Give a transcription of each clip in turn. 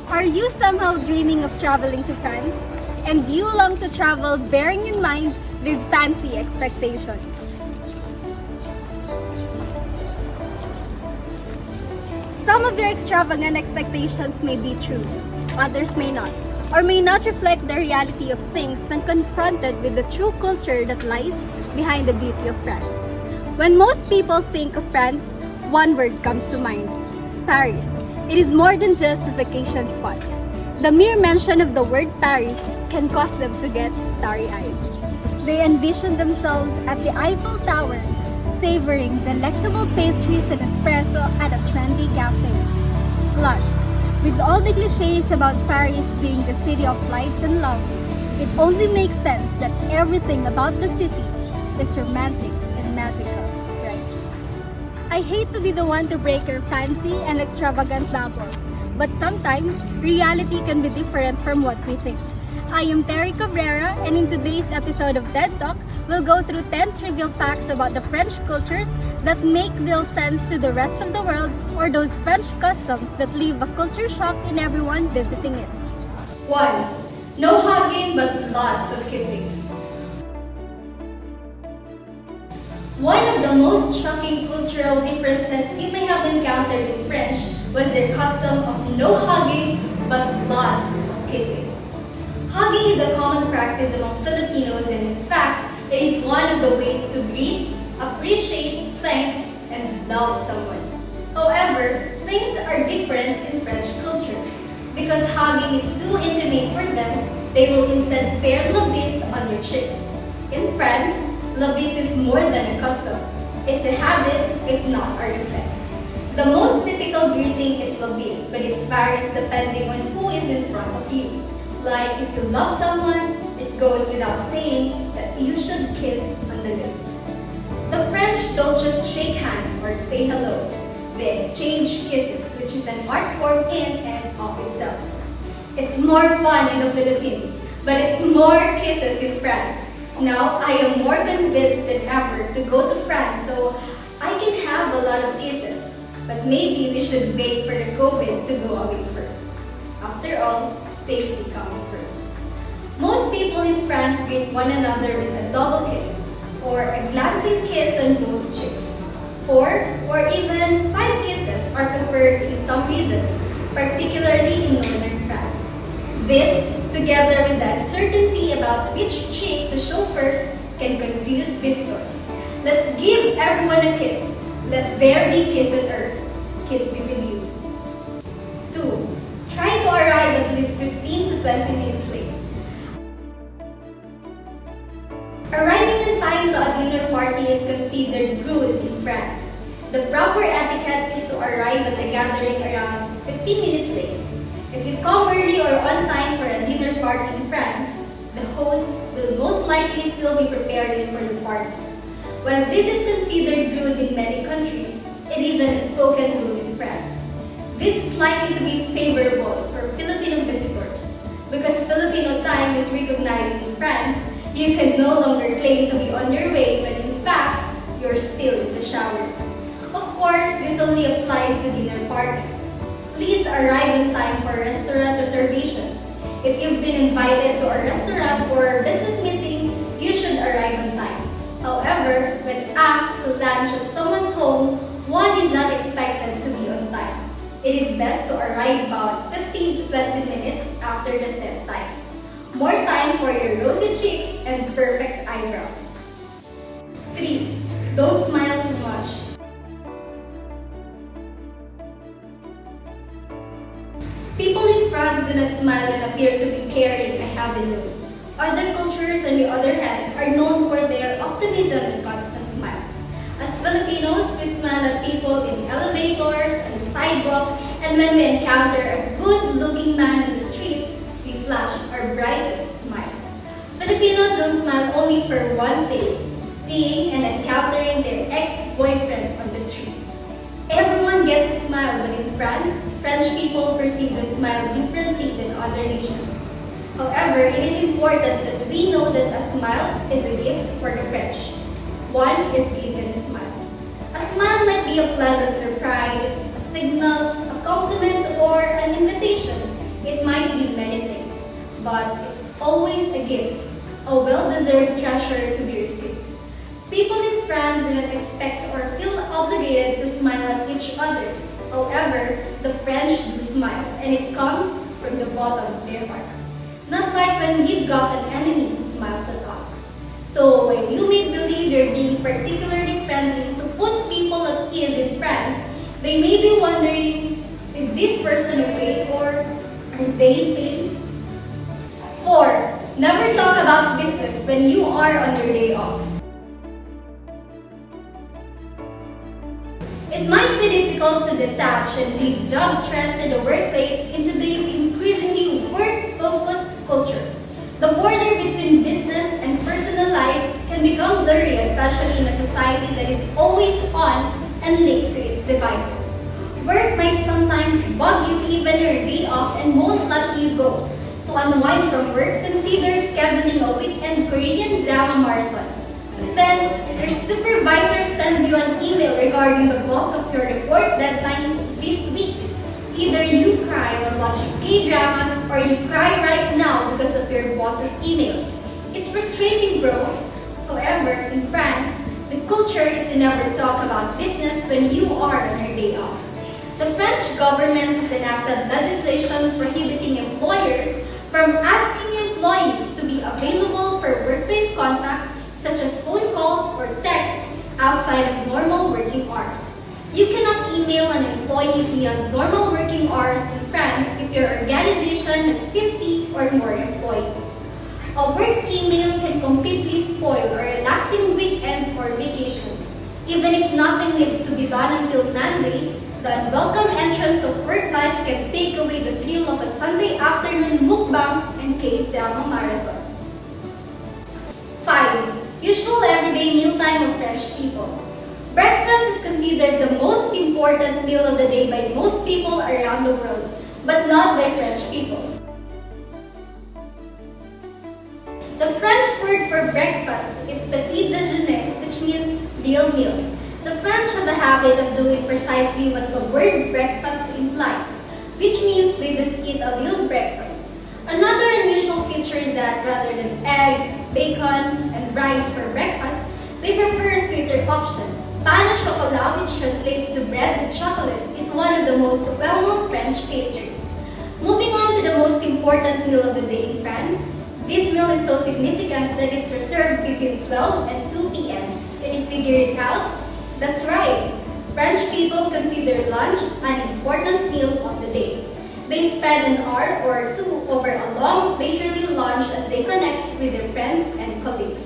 Are you somehow dreaming of traveling to France? And do you long to travel bearing in mind these fancy expectations? Some of your extravagant expectations may be true, others may not, or may not reflect the reality of things when confronted with the true culture that lies behind the beauty of France. When most people think of France, one word comes to mind: Paris. It is more than just a vacation spot. The mere mention of the word Paris can cause them to get starry-eyed. They envision themselves at the Eiffel Tower, savoring delectable pastries and espresso at a trendy cafe. Plus, with all the cliches about Paris being the city of lights and love, it only makes sense that everything about the city is romantic and magical, right? I hate to be the one to break your fancy and extravagant bubble, but sometimes reality can be different from what we think. I am Terry Cabrera, and in today's episode of TED Talk, we'll go through 10 trivial facts about the French cultures that make little sense to the rest of the world, or those French customs that leave a culture shock in everyone visiting it. 1. No hugging but lots of kissing. One of the most shocking cultural differences you may have encountered in French was their custom of no hugging but lots of kissing. Hugging is a common practice among Filipinos, and in fact, it is one of the ways to greet, appreciate, thank, and love someone. However, things are different in French culture. Because hugging is too intimate for them, they will instead pair la bise on your cheeks. In France, la bise is more than a custom. It's a habit, if not a reflex. The most typical greeting is la bise, but it varies depending on who is in front of you. Like if you love someone, it goes without saying that you should kiss on the lips. The French don't just shake hands or say hello. They exchange kisses, which is an art form in and of itself. It's more fun in the Philippines, but it's more kisses in France. Now, I am more convinced than ever to go to France so I can have a lot of kisses. But maybe we should wait for the COVID to go away first. After all, safety comes first. Most people in France greet one another with a double kiss or a glancing kiss on both cheeks. 4 or even 5 kisses are preferred in some regions, particularly in northern France. This, together with the uncertainty about which cheek to show first, can confuse visitors. Let's give everyone a kiss. Let there be kiss on earth. Kiss be with you. 2. Try to arrive at least 15 to 20 minutes late. Arriving on time to a dinner party is considered rude in France. The proper etiquette is to arrive at the gathering around 15 minutes late. If you come early or on time for a dinner party in France, the host will most likely still be preparing for the party. While this is considered rude in many countries, it is an unspoken rule in France. This is likely to be favorable for Filipino visitors. Because Filipino time is recognized in France, you can no longer claim to be on your way when in fact, you're still in the shower. Of course, this only applies to dinner parties. Please arrive on time for restaurant reservations. If you've been invited to a restaurant or business meeting, you should arrive on time. However, when asked to lunch at someone's home, one is not expected to be on time. It is best to arrive about 15 to 20 minutes after the set time. More time for your rosy cheeks and perfect eyebrows. 3. Don't smile too much. People in France do not smile and appear to be carrying a heavy load. Other cultures, on the other hand, are known for their optimism and constant smiles. As Filipinos, we smile at people in elevators, on the sidewalk, and when we encounter a good-looking man in the street, we flash our brightest smile. Filipinos don't smile only for one thing: seeing and encountering their ex-boyfriend on the street. Everyone gets a smile, but in France, French people perceive the smile differently than other nations. However, it is important that we know that a smile is a gift for the French. One is given a smile. A smile might be a pleasant surprise, a signal, a compliment, or an invitation. It might be many things, but it's always a gift, a well-deserved treasure to be received. People in France do not expect or feel obligated to smile at each other. However, the French do smile, and it comes from the bottom of their hearts. Not like when we've got an enemy who smiles at us. So while you may believe you're being particularly friendly to put people at ease in France, they may be wondering, is this person okay or are they in pain? 4. Never talk about business when you are on your day off. It might be difficult to detach and leave job stress in the workplace in today's increasingly work-focused culture. The border between business and personal life can become blurry, especially in a society that is always on and linked to its devices. Work might sometimes bug you even your day off and won't let you go. To unwind from work, consider scheduling a weekend Korean drama marathon. Then, your supervisor sends you an email regarding the bulk of your report deadlines this week. Either you cry while watching K-dramas or you cry right now because of your boss's email. It's frustrating, bro. However, in France, the culture is to never talk about business when you are on your day off. The French government has enacted legislation prohibiting employers from asking employees to be available for workplace contact such as phone calls or texts outside of normal working hours. You cannot email an employee beyond normal working hours in France if your organization has 50 or more employees. A work email can completely spoil a relaxing weekend or vacation. Even if nothing needs to be done until Monday, the unwelcome entrance of work life can take away the thrill of a Sunday afternoon mukbang and K-drama marathon. 5. Usual everyday mealtime of French people. Breakfast is considered the most important meal of the day by most people around the world, but not by French people. The French word for breakfast is petit déjeuner, which means little meal. The French have a habit of doing precisely what the word breakfast implies, which means they just eat a little breakfast. Another unusual feature is that rather than eggs, bacon, and rice for breakfast, they prefer a sweeter option. Pain au chocolat, which translates to bread with chocolate, is one of the most well-known French pastries. Moving on to the most important meal of the day in France, this meal is so significant that it's reserved between 12 and 2 p.m. Can you figure it out? That's right! French people consider lunch an important meal of the day. They spend an hour or two over a long, leisurely lunch as they connect with their friends and colleagues.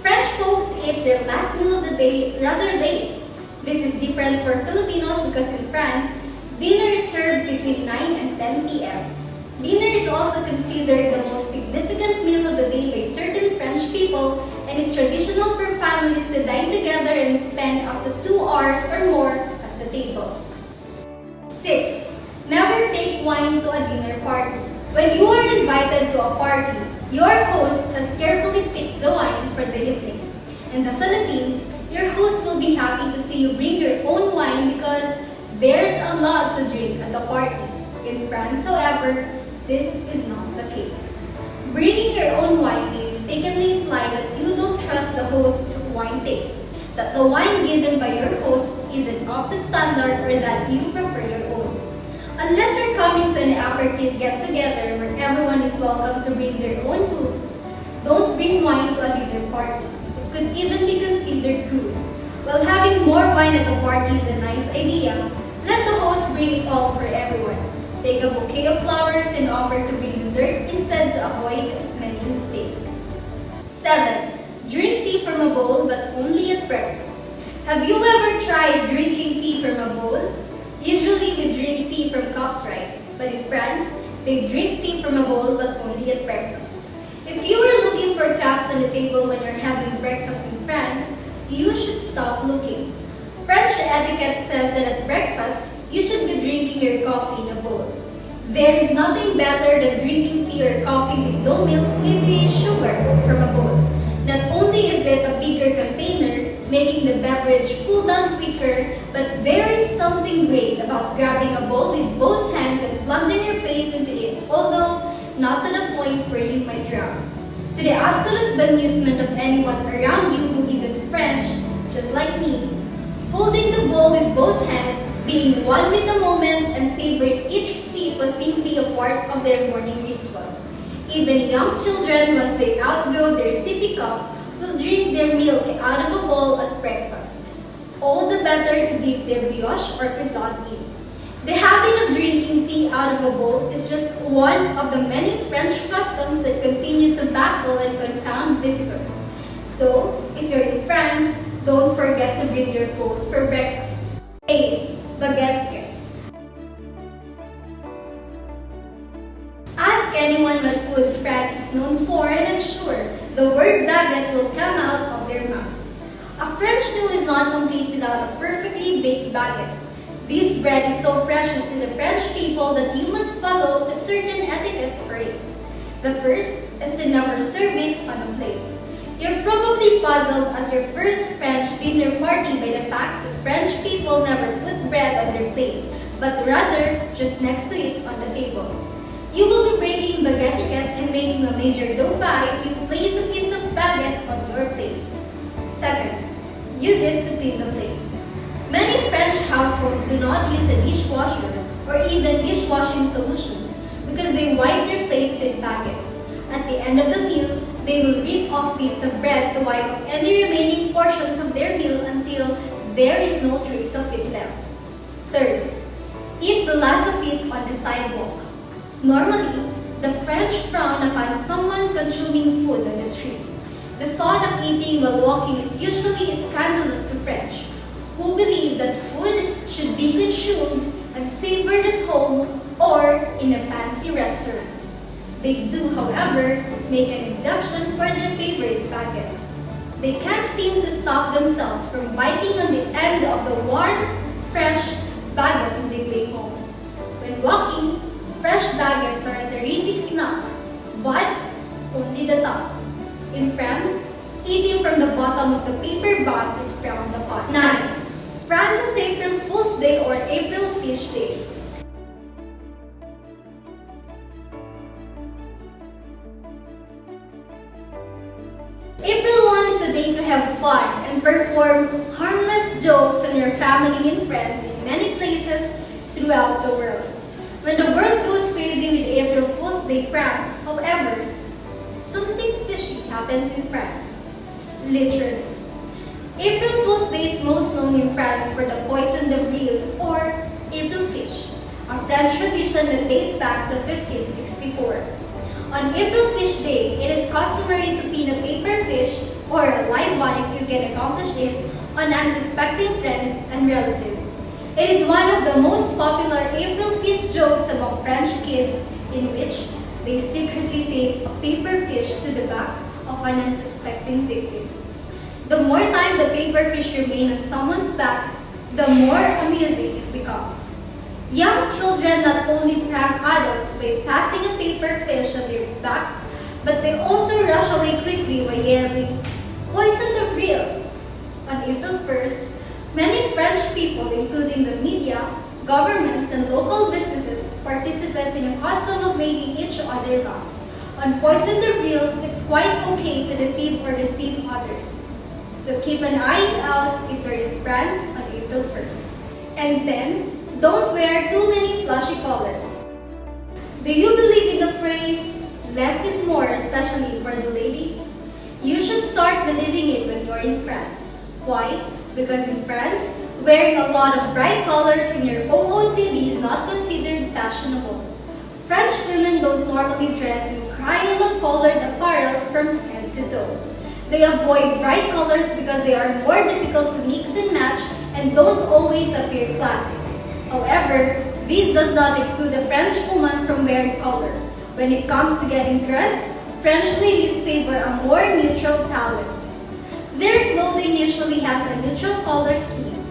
French folks eat their last meal of the day rather late. This is different for Filipinos because in France, dinner is served between 9 and 10 p.m. Dinner is also considered the most significant meal of the day by certain French people, and it's traditional for families to dine together and spend up to 2 hours or more at the table. 6. Never take wine to a dinner party. When you are invited to a party, your host has carefully picked the wine for the evening. In the Philippines, your host will be happy to see you bring your own wine because there's a lot to drink at the party. In France, however, this is not the case. Bringing your own wine mistakenly imply that you don't trust the host's wine taste, that the wine given by your hosts isn't up to standard, or that you prefer your own. Unless you're coming to an aperitif get-together where everyone is welcome to bring their own booze, don't bring wine to a dinner party. It could even be considered crude. While having more wine at the party is a nice idea, let the host bring it all for everyone. Take a bouquet of flowers and offer to bring dessert instead to avoid many mistakes. 7. Drink tea from a bowl but only at breakfast. Have you ever tried drinking tea from a bowl? Usually we drink tea from cups, right? But in France, they drink tea from a bowl but only at breakfast. If you were looking for cups on the table when you're having breakfast in France, you should stop looking. French etiquette says that at breakfast, you should be drinking your coffee in a bowl. There is nothing better than drinking tea or coffee with no milk, maybe sugar, from a bowl. Not only is it a bigger container, making the beverage cool down quicker, but there is something great about grabbing a bowl with both hands and plunging your face into it, although not to the point where you might drown. To the absolute bemusement of anyone around you who isn't French, just like me, holding the bowl with both hands, being one with the moment, and savoring each sip was simply a part of their morning ritual. Even young children, once they outgrow their sippy cup, will drink their milk out of a bowl at breakfast. All the better to dip their brioche or croissant in. The habit of drinking tea out of a bowl is just one of the many French customs that continue to baffle and confound visitors. So, if you're in France, don't forget to bring your bowl for breakfast. 8. Baguette. Ask anyone what foods France is known for, and I'm sure the word baguette will come out of their mouth. A French meal is not complete without a perfectly baked baguette. This bread is so precious to the French people that you must follow a certain etiquette for it. The first is to never serve it on a plate. You're probably puzzled at your first French dinner party by the fact that French people never put bread on their plate, but rather just next to it on the table. You will be breaking baguette etiquette and making a major faux pas if you place a piece of baguette on your plate. Second, use it to clean the plates. Many French households do not use a dishwasher or even dishwashing solutions because they wipe their plates with baguettes. At the end of the meal, they will rip off bits of bread to wipe up any remaining portions of their meal until there is no trace of it left. Third, eat the last of it on the sidewalk. Normally, the French frown upon someone consuming food on the street. The thought of eating while walking is usually scandalous to French, who believe that food should be consumed and savored at home or in a fancy restaurant. They do, however, make an exception for their favorite baguette. They can't seem to stop themselves from biting on the end of the warm, fresh baguette on their way home. When walking, fresh baguettes are a terrific snack, but only the top. In France, eating from the bottom of the paper bag is frowned upon. 9. France's April Fool's Day or April Fish Day. April 1 is a day to have fun and perform harmless jokes on your family and friends in many places throughout the world. When the world goes crazy with April Fool's Day pranks, however, something fishy happens in France. Literally. April Fool's Day is most known in France for the Poisson d'Avril or April fish, a French tradition that dates back to 1564. On April Fish Day, it is customary to pin a paper fish or a live one if you can accomplish it on unsuspecting friends and relatives. It is one of the most popular April fish jokes among French kids in which they secretly tape a paper fish to the back of an unsuspecting victim. The more time the paper fish remain on someone's back, the more amusing it becomes. Young children not only prank adults by passing a paper fish on their backs, but they also rush away quickly by yelling, "Poisson d'Avril!" On April 1st, many French people, including the media, governments, and local businesses, participate in a custom of making each other laugh. On Poisson d'Avril, it's quite okay to deceive or deceive others. So keep an eye out if you're in France on April 1st. And then, don't wear too many flashy colors. Do you believe in the phrase, less is more, especially for the ladies? You should start believing it when you're in France. Why? Because in France, wearing a lot of bright colors in your OOTD is not considered fashionable. French women don't normally dress in crayon-colored apparel from head to toe. They avoid bright colors because they are more difficult to mix and match and don't always appear classic. However, this does not exclude a French woman from wearing color. When it comes to getting dressed, French ladies favor a more neutral palette. Their clothing usually has a neutral color scheme.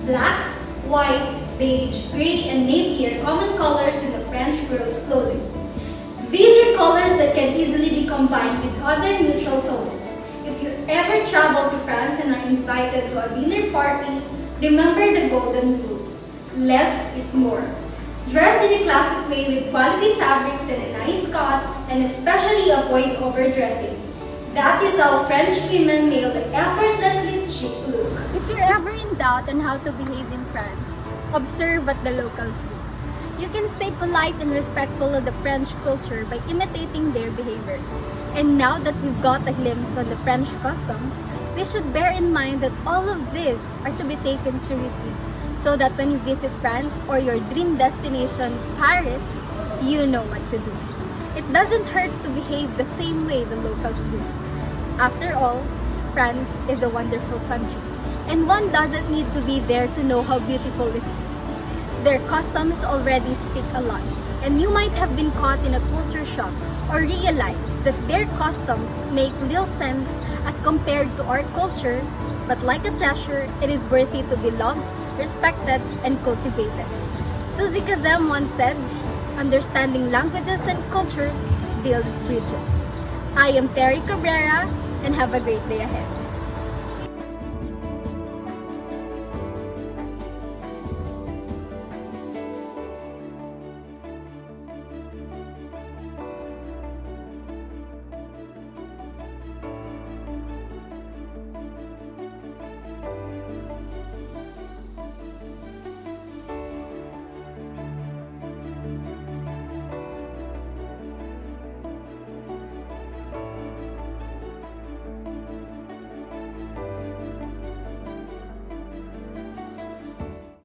Black, white, beige, gray, and navy are common colors in the French girls' clothing. These are colors that can easily be combined with other neutral tones. If you ever travel to France and are invited to a dinner party, remember the golden rule. Less is more. Dress in a classic way with quality fabrics and a nice cut, and especially avoid overdressing. That is how French women nail the effortlessly chic look. If you're ever in doubt on how to behave in France, observe what the locals do. You can stay polite and respectful of the French culture by imitating their behavior. And now that we've got a glimpse on the French customs, we should bear in mind that all of these are to be taken seriously, so that when you visit France or your dream destination, Paris, you know what to do. It doesn't hurt to behave the same way the locals do. After all, France is a wonderful country, and one doesn't need to be there to know how beautiful it is. Their customs already speak a lot, and you might have been caught in a culture shock or realize that their customs make little sense as compared to our culture, but like a treasure, it is worthy to be loved, respected, and cultivated. Suzy Kazem once said, "Understanding languages and cultures builds bridges." I am Terry Cabrera, and have a great day ahead.